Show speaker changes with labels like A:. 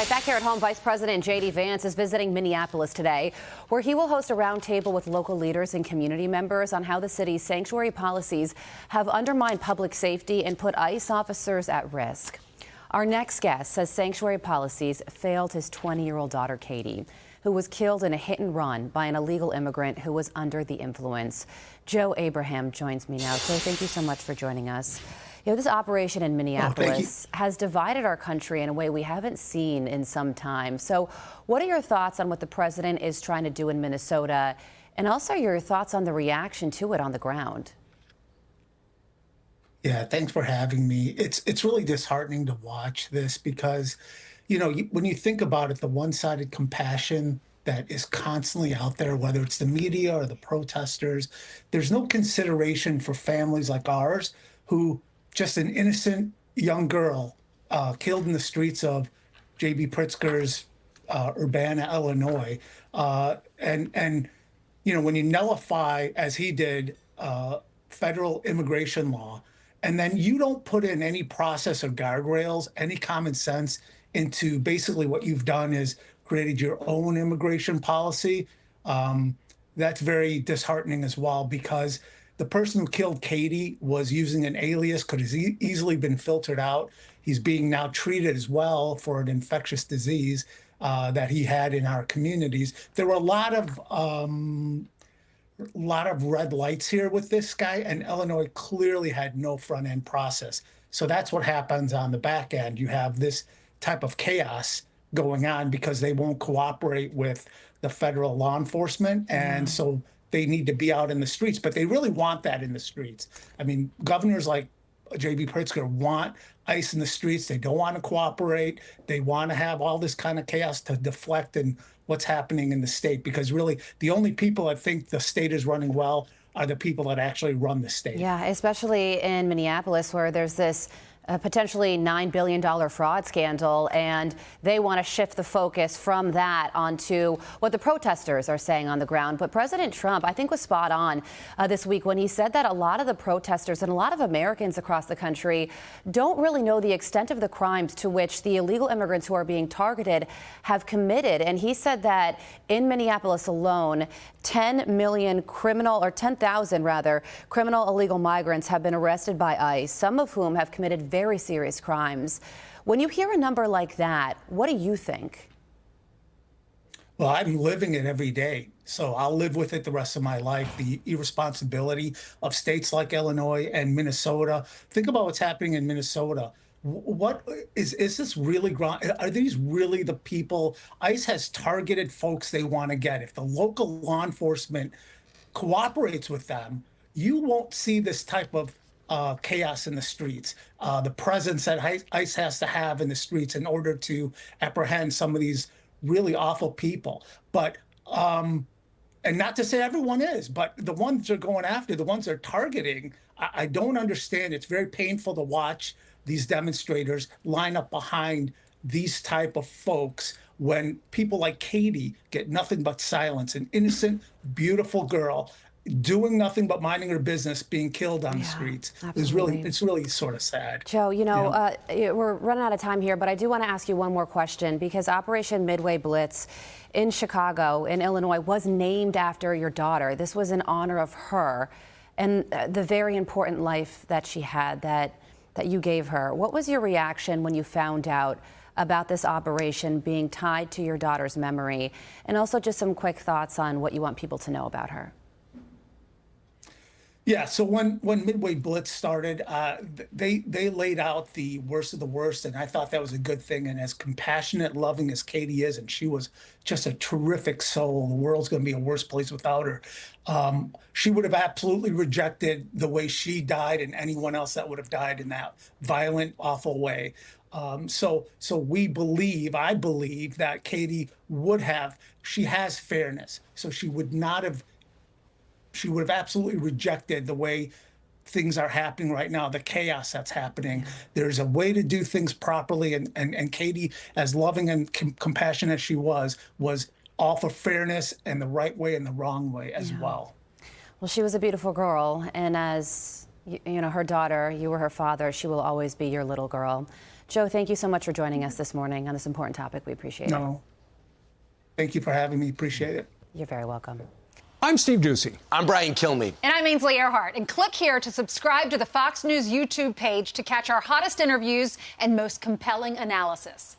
A: All right, back here at home, Vice President J.D. Vance is visiting Minneapolis today, where he will host a roundtable with local leaders and community members on how the city's sanctuary policies have undermined public safety and put ICE officers at risk. Our next guest says sanctuary policies failed his 20-year-old daughter, Katie, who was killed in a hit and run by an illegal immigrant who was under the influence. Joe Abraham joins me now. Joe, thank you so much for joining us. You know, this operation in Minneapolis has divided our country in a way we haven't seen in some time. So what are your thoughts on what the president is trying to do in Minnesota, and also your thoughts on the reaction to it on the ground?
B: Yeah, thanks for having me. It's really disheartening to watch this because, you know, when you think about it, the one-sided compassion that is constantly out there, whether it's the media or the protesters, there's no consideration for families like ours who just an innocent young girl killed in the streets of J.B. Pritzker's Urbana, Illinois. And you know, when you nullify, as he did, federal immigration law, and then you don't put in any process or guardrails, any common sense into basically what you've done is created your own immigration policy, that's very disheartening as well, because the person who killed Katie was using an alias, could have easily been filtered out. He's being now treated as well for an infectious disease that he had in our communities. There were a lot of red lights here with this guy, and Illinois clearly had no front end process. So that's what happens on the back end. You have this type of chaos going on because they won't cooperate with the federal law enforcement, and so they need to be out in the streets, but they really want that in the streets. I mean, governors like J.B. Pritzker want ICE in the streets. They don't want to cooperate. They want to have all this kind of chaos to deflect in what's happening in the state, because really the only people that think the state is running well are the people that actually run the state.
A: Yeah, especially in Minneapolis, where there's this potentially $9 billion fraud scandal, and they want to shift the focus from that onto what the protesters are saying on the ground. But President Trump, I think, was spot on this week when he said that a lot of the protesters and a lot of Americans across the country don't really know the extent of the crimes to which the illegal immigrants who are being targeted have committed. And he said that in Minneapolis alone, 10,000 criminal illegal migrants have been arrested by ICE, some of whom have committed very serious crimes. When you hear a number like that, what do you think?
B: Well, I'm living it every day, so I'll live with it the rest of my life. The irresponsibility of states like Illinois and Minnesota. Think about what's happening in Minnesota. What is this really? Are these really the people? ICE has targeted folks they want to get. If the local law enforcement cooperates with them, you won't see this type of chaos in the streets. The presence that ICE has to have in the streets in order to apprehend some of these really awful people. But and not to say everyone is, but the ones they're going after, the ones they're targeting, I don't understand. It's very painful to watch these demonstrators line up behind these type of folks when people like Katie get nothing but silence, an innocent, beautiful girl doing nothing but minding her business, being killed on the streets. It's really sort of sad.
A: Joe, you know, we're running out of time here, but I do want to ask you one more question, because Operation Midway Blitz in Chicago, in Illinois, was named after your daughter. This was in honor of her and the very important life that she had, that you gave her. What was your reaction when you found out about this operation being tied to your daughter's memory? And also just some quick thoughts on what you want people to know about her.
B: Yeah, so when Midway Blitz started, they laid out the worst of the worst, and I thought that was a good thing. And as compassionate, loving as Katie is, and she was just a terrific soul, the world's going to be a worse place without her. She would have absolutely rejected the way she died and anyone else that would have died in that violent, awful way. So I believe that Katie she has fairness, so she would have absolutely rejected the way things are happening right now, the chaos that's happening. There's a way to do things properly, and Katie, as loving and compassionate as she was all for fairness and the right way and the wrong way as well.
A: Well, she was a beautiful girl, and as you know, her daughter, you were her father, she will always be your little girl. Joe, thank you so much for joining us this morning on this important topic. We appreciate it.
B: No, thank you for having me. Appreciate it.
A: You're very welcome.
C: I'm Steve Doocy.
D: I'm Brian Kilmeade.
E: And I'm Ainsley Earhart. And click here to subscribe to the Fox News YouTube page to catch our hottest interviews and most compelling analysis.